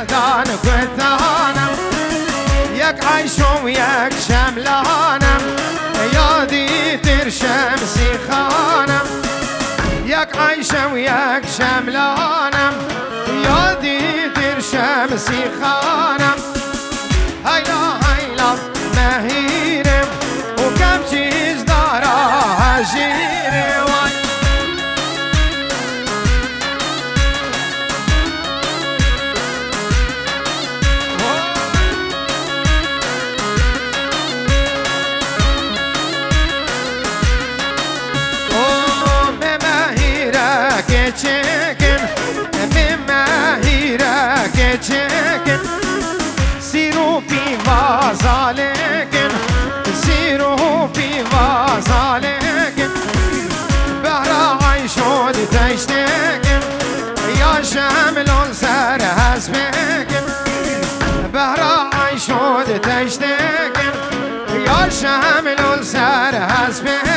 دان كثانا يك عيشو يك شملانا يا ديتر شمسي خانا يك عيشو يك شملانا يا ديتر شمسي خانا هيلا مهيرم وكم چیز دارا هجيرم çekin bimehire geçekin siru pivazalekin siru pivazalekin behra ayşod teştekin ya şemlon ser hasbekin behra ayşod teştekin ya şemlon ser hasbekin